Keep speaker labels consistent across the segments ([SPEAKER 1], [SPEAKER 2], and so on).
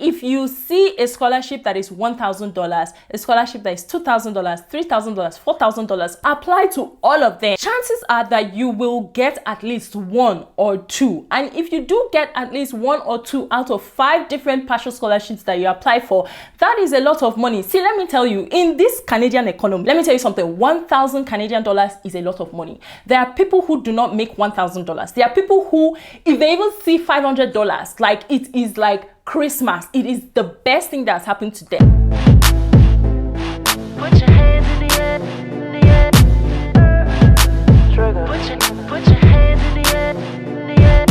[SPEAKER 1] if you see a scholarship that is $1,000, a scholarship that is $2,000, $3,000, $4,000, apply to all of them. Chances are that you will get at least one or two. And if you do get at least one or two out of 5 different partial scholarships that you apply for, that is a lot of money. See, let me tell you, in this Canadian economy, let me tell you something, 1,000 Canadian dollars is a lot of money. There are people who do not make $1,000. There are people who, if they even see $500, like it is like Christmas. It is the best thing that's happened to them.
[SPEAKER 2] Put your hands in the air, in the air. Trigger. Put your hands in the air, in the air.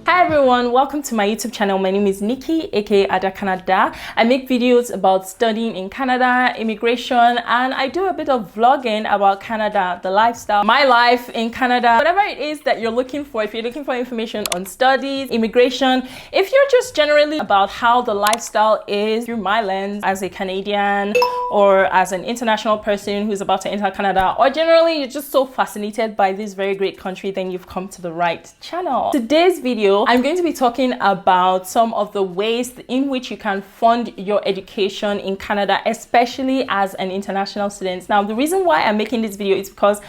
[SPEAKER 1] Hi everyone, welcome to my YouTube channel. My name is Nikki, aka Ada Canada. I make videos about studying in Canada, immigration, and I do a bit of vlogging about Canada, the lifestyle, my life in Canada. Whatever it is that you're looking for, if you're looking for information on studies, immigration, if you're just generally about how the lifestyle is through my lens as a Canadian or as an international person who's about to enter Canada, or generally you're just so fascinated by this very great country, then you've come to the right channel. Today's video, I'm going to be talking about some of the ways in which you can fund your education in Canada, especially as an international student. Now, the reason why I'm making this video is because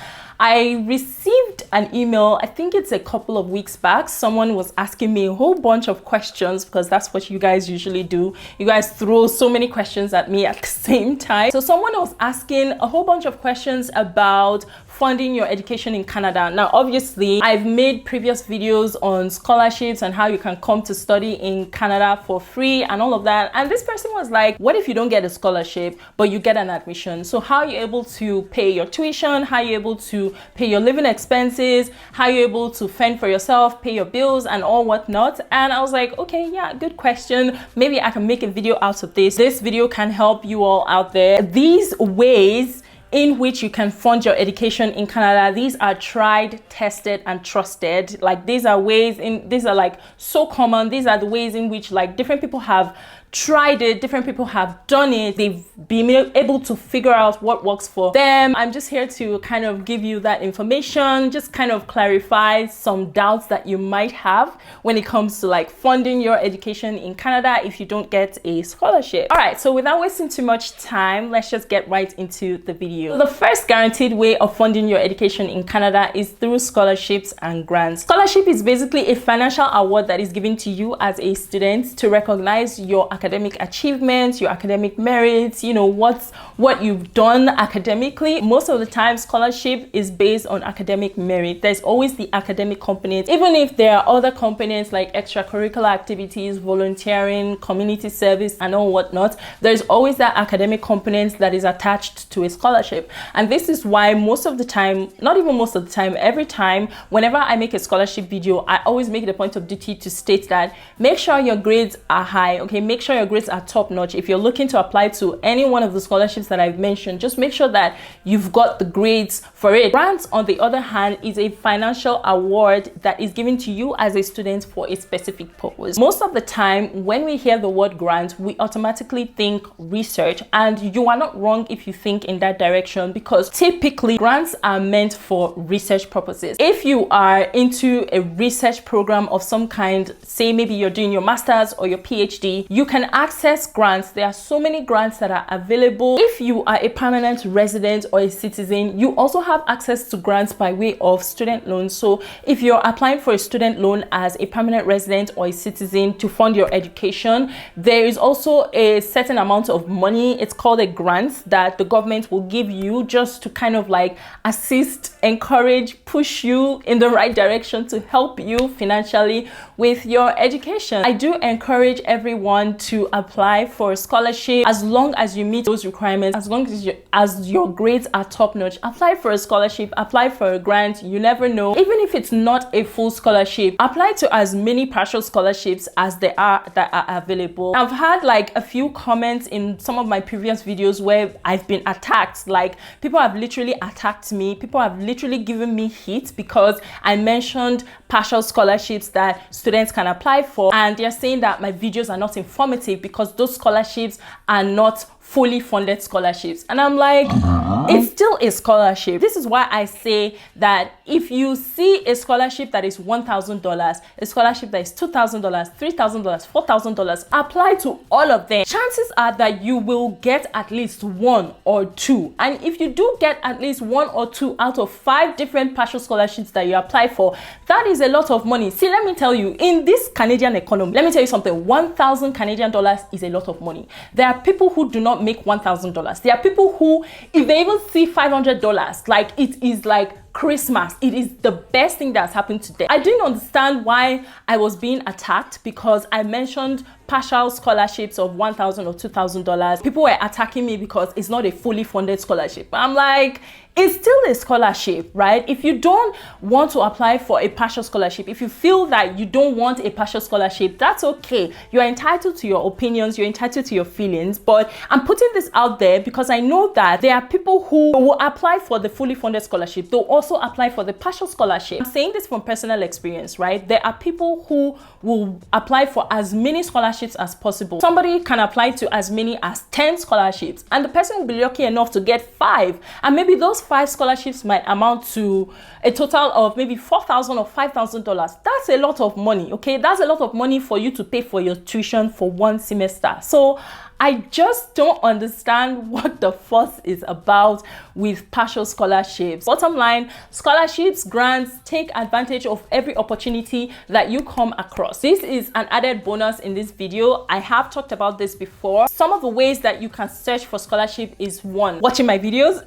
[SPEAKER 1] I received an email, I think it's a couple of weeks back. Someone was asking me a whole bunch of questions, because that's what you guys usually do. You guys throw so many questions at me at the same time. So someone was asking a whole bunch of questions about funding your education in Canada. Now, obviously, I've made previous videos on scholarships and how you can come to study in Canada for free and all of that. And this person was like, what if you don't get a scholarship, but you get an admission? So how are you able to pay your tuition? How are you able to pay your living expenses? How are you able to fend for yourself, pay your bills and all whatnot? And I was like, okay, yeah, good question. Maybe I can make a video out of this. This video can help you all out there. These ways in which you can fund your education in Canada, these are tried, tested, and trusted. Like, these are like so common. These are the ways in which like different people have tried it, different people have done it, they've been able to figure out what works for them. I'm just here to kind of give you that information, just kind of clarify some doubts that you might have when it comes to like funding your education in Canada if you don't get a scholarship. All right, so without wasting too much time, let's just get right into the video. The first guaranteed way of funding your education in Canada is through scholarships and grants. Scholarship is basically a financial award that is given to you as a student to recognize your academic achievements, your academic merits, you know, what you've done academically. Most of the time, scholarship is based on academic merit. There's always the academic component, even if there are other components like extracurricular activities, volunteering, community service, and all whatnot. There's always that academic component that is attached to a scholarship. And this is why most of the time, not even most of the time, every time, whenever I make a scholarship video, I always make it a point of duty to state that make sure your grades are high, okay? Make sure your grades are top notch. If you're looking to apply to any one of the scholarships that I've mentioned, just make sure that you've got the grades for it. Grants, on the other hand, is a financial award that is given to you as a student for a specific purpose. Most of the time, when we hear the word grant, we automatically think research, and you are not wrong if you think in that direction, because typically grants are meant for research purposes. If you are into a research program of some kind, say maybe you're doing your master's or your PhD, you can access grants. There are so many grants that are available. If you are a permanent resident or a citizen, you also have access to grants by way of student loans. So if you're applying for a student loan as a permanent resident or a citizen to fund your education, there is also a certain amount of money. It's called a grant that the government will give you just to kind of like assist, encourage, push you in the right direction to help you financially with your education. I do encourage everyone to apply for a scholarship as long as you meet those requirements, as long as your grades are top notch. Apply for a scholarship, apply for a grant. You never know. Even if it's not a full scholarship, apply to as many partial scholarships as there are that are available. I've had like a few comments in some of my previous videos where I've been attacked. Like, people have literally attacked me. People have literally given me heat because I mentioned partial scholarships that students can apply for, and they're saying that my videos are not informative because those scholarships are not fully funded scholarships. And I'm like, it's still a scholarship. This is why I say that if you see a scholarship that is $1,000, a scholarship that is $2,000, $3,000, $4,000, apply to all of them. Chances are that you will get at least one or two. And if you do get at least one or two out of 5 different partial scholarships that you apply for, that is a lot of money. See, let me tell you, in this Canadian economy, let me tell you something, 1,000 Canadian dollars is a lot of money. There are people who do not make $1,000. There are people who, if they even see $500, like it is like Christmas. It is the best thing that's happened today. I didn't understand why I was being attacked because I mentioned partial scholarships of $1,000 or $2,000. People were attacking me because it's not a fully funded scholarship. I'm like, it's still a scholarship, right? If you don't want to apply for a partial scholarship, if you feel that you don't want a partial scholarship, that's okay. You're entitled to your opinions, you're entitled to your feelings, but I'm putting this out there because I know that there are people who will apply for the fully funded scholarship. They'll also apply for the partial scholarship. I'm saying this from personal experience, right? There are people who will apply for as many scholarships as possible. Somebody can apply to as many as 10 scholarships, and the person will be lucky enough to get 5, and maybe those 5 scholarships might amount to a total of maybe $4,000 or $5,000. That's a lot of money, okay? That's a lot of money for you to pay for your tuition for one semester. So I just don't understand what the fuss is about with partial scholarships. Bottom line, scholarships, grants, take advantage of every opportunity that you come across. This is an added bonus in this video. I have talked about this before. Some of the ways that you can search for scholarship is 1, watching my videos.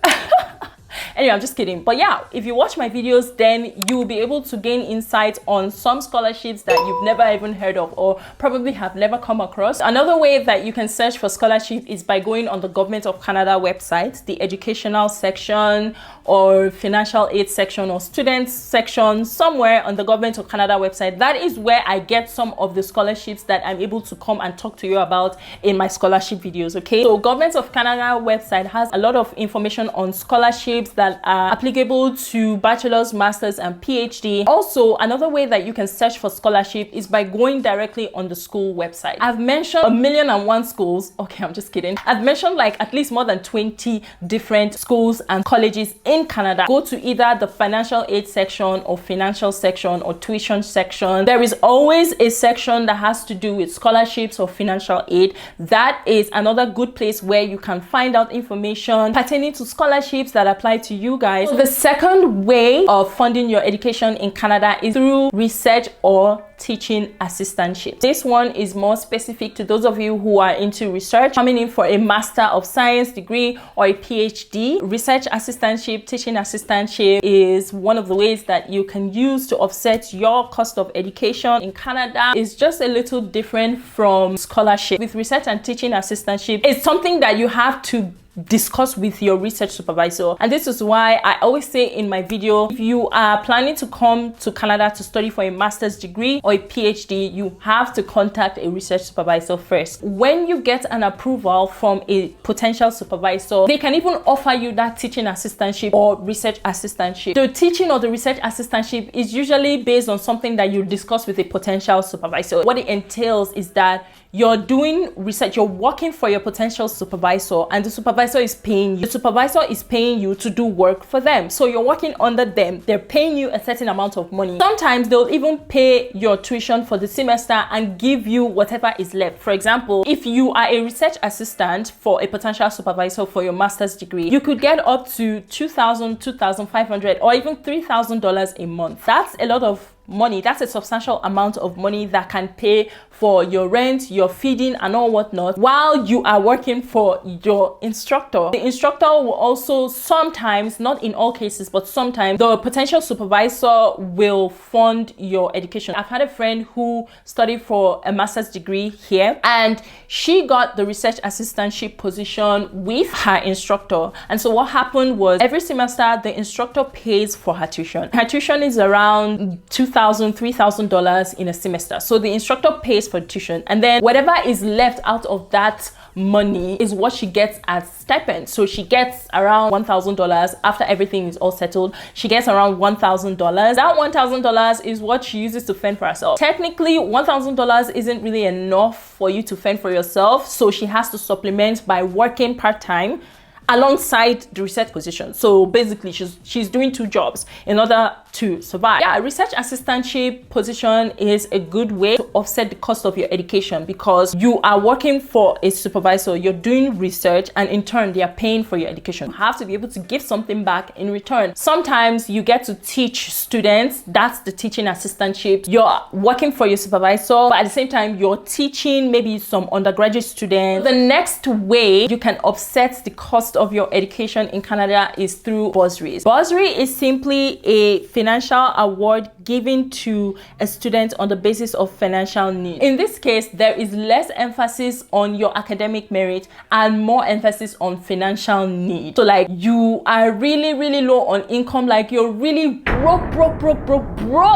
[SPEAKER 1] Anyway, I'm just kidding. But yeah, if you watch my videos, then you will be able to gain insight on some scholarships that you've never even heard of or probably have never come across. Another way that you can search for scholarship is by going on the Government of Canada website, the educational section or financial aid section or students section, somewhere on the Government of Canada website. That is where I get some of the scholarships that I'm able to come and talk to you about in my scholarship videos, okay? So Government of Canada website has a lot of information on scholarships that are applicable to bachelor's, master's, and PhD. Also, another way that you can search for scholarship is by going directly on the school website. I've mentioned 1,001 schools. Okay, I'm just kidding. I've mentioned like at least more than 20 different schools and colleges in Canada. Go to either the financial aid section or financial section or tuition section. There is always a section that has to do with scholarships or financial aid. That is another good place where you can find out information pertaining to scholarships that apply to you guys. The second way of funding your education in Canada is through research or teaching assistantship. This one is more specific to those of you who are into research, coming in for a Master of Science degree or a PhD. Research assistantship, teaching assistantship is one of the ways that you can use to offset your cost of education in Canada. It's just a little different from scholarship. With research and teaching assistantship, it's something that you have to discuss with your research supervisor, and this is why I always say in my video, if you are planning to come to Canada to study for a master's degree or a PhD, you have to contact a research supervisor first. When you get an approval from a potential supervisor, they can even offer you that teaching assistantship or research assistantship. The teaching or the research assistantship is usually based on something that you discuss with a potential supervisor. What it entails is that you're doing research, you're working for your potential supervisor, and the supervisor is paying you. The supervisor is paying you to do work for them. So you're working under them. They're paying you a certain amount of money. Sometimes they'll even pay your tuition for the semester and give you whatever is left. For example, if you are a research assistant for a potential supervisor for your master's degree, you could get up to $2,000, $2,500, or even $3,000 a month. That's a lot of money. That's a substantial amount of money that can pay for your rent, your feeding, and all whatnot while you are working for your instructor. The instructor will also sometimes, not in all cases, but sometimes the potential supervisor will fund your education. I've had a friend who studied for a master's degree here, and she got the research assistantship position with her instructor. And so what happened was every semester the instructor pays for her tuition. Her tuition is around $2,000 $2,000, $3,000 in a semester. So the instructor pays for tuition, and then whatever is left out of that money is what she gets as stipend. So she gets around $1,000 after everything is all settled. She gets around $1,000. That $1,000 is what she uses to fend for herself. Technically, $1,000 isn't really enough for you to fend for yourself, so she has to supplement by working part-time alongside the research position. So basically she's doing two jobs in order to survive. Yeah, a research assistantship position is a good way to offset the cost of your education, because you are working for a supervisor, you're doing research, and in turn they are paying for your education. You have to be able to give something back in return. Sometimes you get to teach students, that's the teaching assistantship. You're working for your supervisor, but at the same time you're teaching maybe some undergraduate students. The next way you can offset the cost of your education in Canada is through bursaries. Bursary is simply a financial award given to a student on the basis of financial need. In this case, there is less emphasis on your academic merit and more emphasis on financial need. So like you are really low on income, like you're really broke.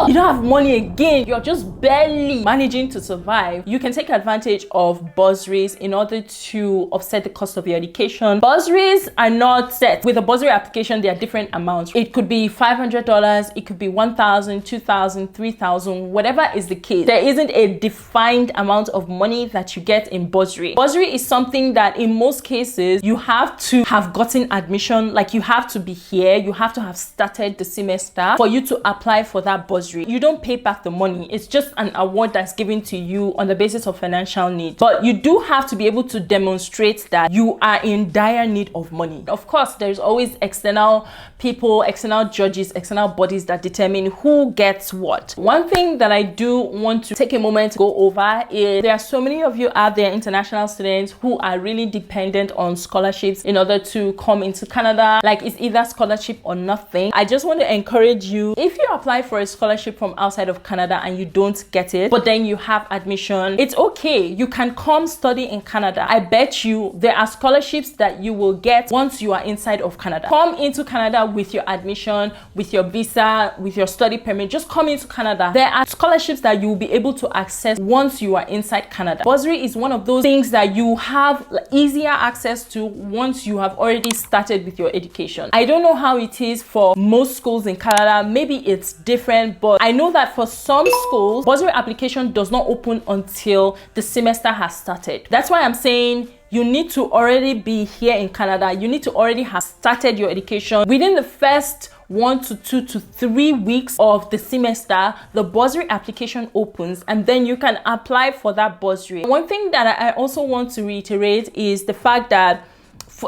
[SPEAKER 1] You don't have money again. You're just barely managing to survive. You can take advantage of bursaries in order to offset the cost of your education. Bursaries are not set. With a bursary application, there are different amounts. It could be $500, it could be $1,000, $2,000, $3,000, whatever is the case. There isn't a defined amount of money that you get in bursary. Bursary is something that in most cases you have to have gotten admission, like you have to be here, you have to have started the semester for you to apply for that bursary. You don't pay back the money. It's just an award that's given to you on the basis of financial need. But you do have to be able to demonstrate that you are in dire need of money. Of course, there's always external people, external judges, external bodies that determine who gets what. One thing that I do want to take a moment to go over is there are so many of you out there, international students, who are really dependent on scholarships in order to come into Canada. Like it's either scholarship or nothing. I just want to encourage you, if you apply for a scholarship from outside of Canada and you don't get it, but then you have admission, it's okay. You can come study in Canada. I bet you there are scholarships that you will get once you are inside of Canada. Come into Canada with your admission, with your visa, with your study permit. Just come into Canada. There are scholarships that you will be able to access once you are inside Canada. Bursary is one of those things that you have easier access to once you have already started with your education. I don't know how it is for most schools in Canada. Maybe it's different, but I know that for some schools, bursary application does not open until the semester has started. That's why I'm saying you need to already be here in Canada. You need to already have started your education. Within the first 1 to 2 to 3 weeks of the semester, the bursary application opens and then you can apply for that bursary. One thing that I also want to reiterate is the fact that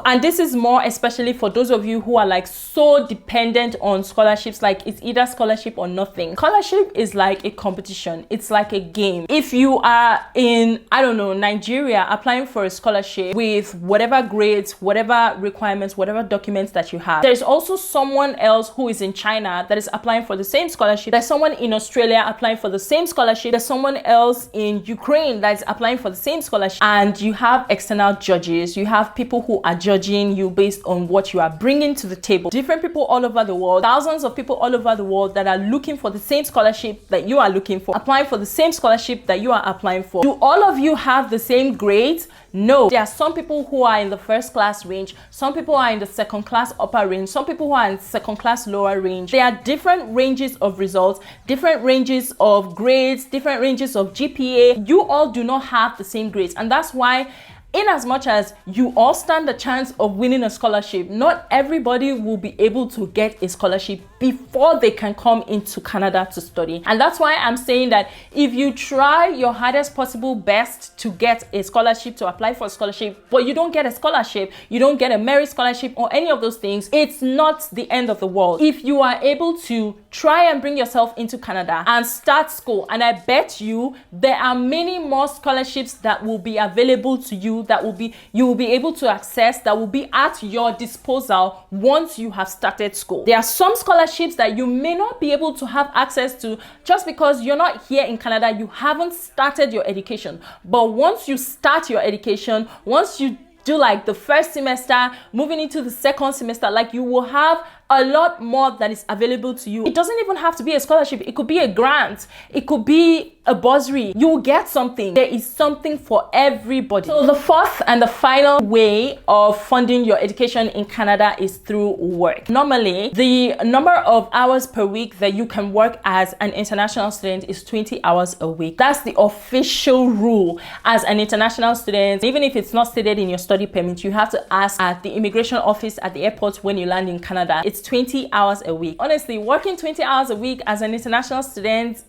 [SPEAKER 1] and this is more especially for those of you who are like so dependent on scholarships, like it's either scholarship or nothing. Scholarship is like a competition. It's like a game. If you are in, I don't know, Nigeria applying for a scholarship with whatever grades, whatever requirements, whatever documents that you have, there's also someone else who is in China that is applying for the same scholarship. There's someone in Australia applying for the same scholarship. There's someone else in Ukraine that is applying for the same scholarship. And you have external judges. You have people who are judging you based on what you are bringing to the table. Different people all over the world, thousands of people all over the world that are looking for the same scholarship that you are looking for, applying for the same scholarship that you are applying for. Do all of you have the same grades? No. There are some people who are in the first class range, some people are in the second class upper range, some people who are in second class lower range. There are different ranges of results, different ranges of grades, different ranges of GPA. You all do not have the same grades, and that's why in as much as you all stand the chance of winning a scholarship, not everybody will be able to get a scholarship before they can come into Canada to study. And that's why I'm saying that if you try your hardest possible best to get a scholarship, to apply for a scholarship, but you don't get a scholarship, you don't get a merit scholarship or any of those things, it's not the end of the world. If you are able to try and bring yourself into Canada and start school, and I bet you there are many more scholarships that will be available to you, that you will be able to access, that will be at your disposal once you have started school. There are some scholarships that you may not be able to have access to just because you're not here in Canada, you haven't started your education. But once you start your education, once you do like the first semester, moving into the second semester, like you will have a lot more that is available to you. It doesn't even have to be a scholarship. It could be a grant. It could be a bursary. You will get something. There is something for everybody. So the fourth and the final way of funding your education in Canada is through work. Normally, the number of hours per week that you can work as an international student is 20 hours a week. That's the official rule as an international student. Even if it's not stated in your study permit, you have to ask at the immigration office at the airport when you land in Canada. It's 20 hours a week. Honestly, working 20 hours a week as an international student,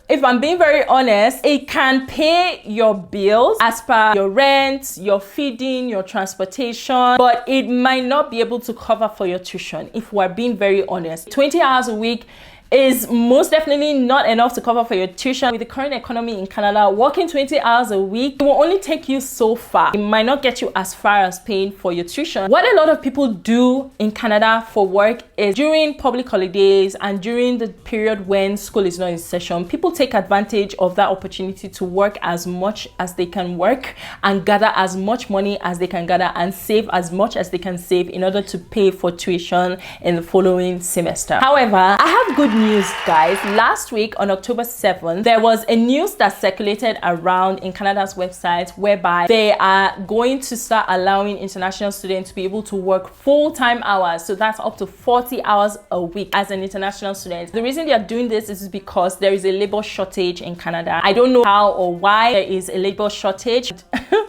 [SPEAKER 1] if I'm being very honest, it can pay your bills as per your rent, your feeding, your transportation, but it might not be able to cover for your tuition if we're being very honest. 20 hours a week is most definitely not enough to cover for your tuition. With the current economy in Canada, working 20 hours a week, it will only take you so far. It might not get you as far as paying for your tuition. What a lot of people do in Canada for work is during public holidays and during the period when school is not in session, people take advantage of that opportunity to work as much as they can work and gather as much money as they can gather and save as much as they can save in order to pay for tuition in the following semester. However, I have good news, guys. Last week on October 7th, there was a news that circulated around in Canada's website whereby they are going to start allowing international students to be able to work full-time hours. So that's up to 40 hours a week as an international student. The reason they are doing this is because there is a labor shortage in Canada. I don't know how or why there is a labor shortage.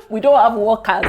[SPEAKER 1] We don't have workers.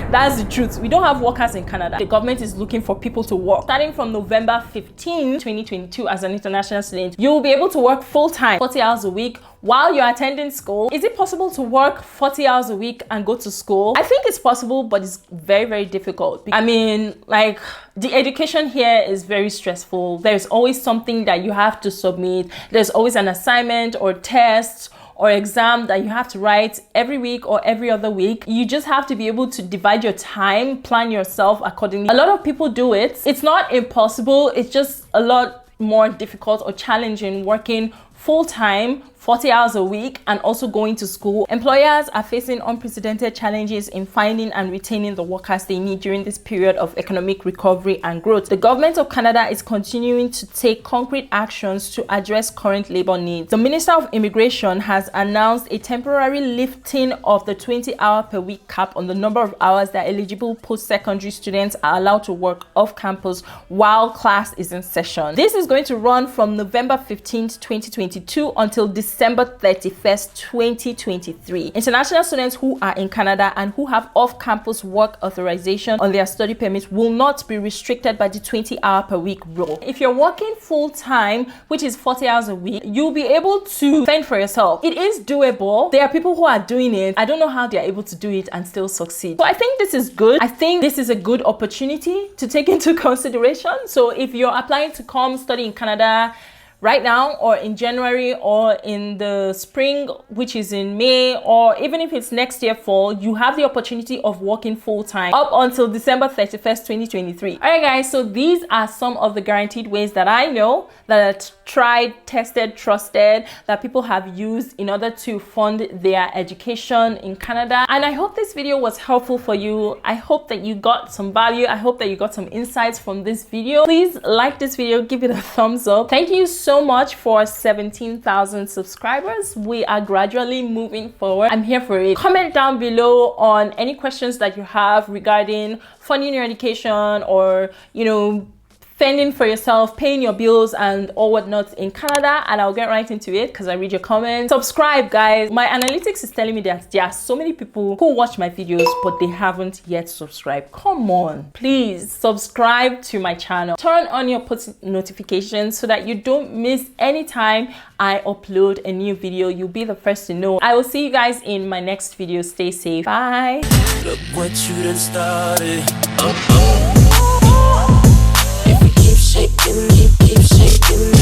[SPEAKER 1] That's the truth. We don't have workers in Canada. The government is looking for people to work. Starting from November 15, 2022, as an international student, you will be able to work full-time, 40 hours a week while you're attending school. Is it possible to work 40 hours a week and go to school? I think it's possible, but it's very, very difficult. I mean, like, the education here is very stressful. There's always something that you have to submit. There's always an assignment or test or exam that you have to write every week or every other week. You just have to be able to divide your time, plan yourself accordingly. A lot of people do it. It's not impossible. It's just a lot more difficult or challenging working full-time, 40 hours a week, and also going to school. Employers are facing unprecedented challenges in finding and retaining the workers they need during this period of economic recovery and growth. The government of Canada is continuing to take concrete actions to address current labor needs. The Minister of Immigration has announced a temporary lifting of the 20-hour per week cap on the number of hours that eligible post-secondary students are allowed to work off campus while class is in session. This is going to run from November 15th, 2022 until December 31st, 2023. International students who are in Canada and who have off-campus work authorization on their study permit will not be restricted by the 20-hour per week rule. If you're working full-time, which is 40 hours a week, you'll be able to fend for yourself. It is doable. There are people who are doing it. I don't know how they're able to do it and still succeed. So I think this is good. I think this is a good opportunity to take into consideration. So if you're applying to come study in Canada right now, or in January, or in the spring, which is in May, or even if it's next year fall, you have the opportunity of working full-time up until December 31st, 2023. All right, guys, so these are some of the guaranteed ways that I know that are tried, tested, trusted, that people have used in order to fund their education in Canada. And I hope this video was helpful for you. I hope that you got some value. I hope that you got some insights from this video. Please like this video, give it a thumbs up. Thank you so much for 17,000 subscribers. We are gradually moving forward. I'm here for it. Comment down below on any questions that you have regarding funding your education, or, you know, fending for yourself, paying your bills and all whatnot in Canada, and I'll get right into it because I read your comments. Subscribe, guys. My analytics is telling me that there are so many people who watch my videos but they haven't yet subscribed. Come on, please subscribe to my channel. Turn on your post notifications so that you don't miss any time I upload a new video. You'll be the first to know. I will see you guys in my next video. Stay safe. Bye. Look what you done started. Keep shaking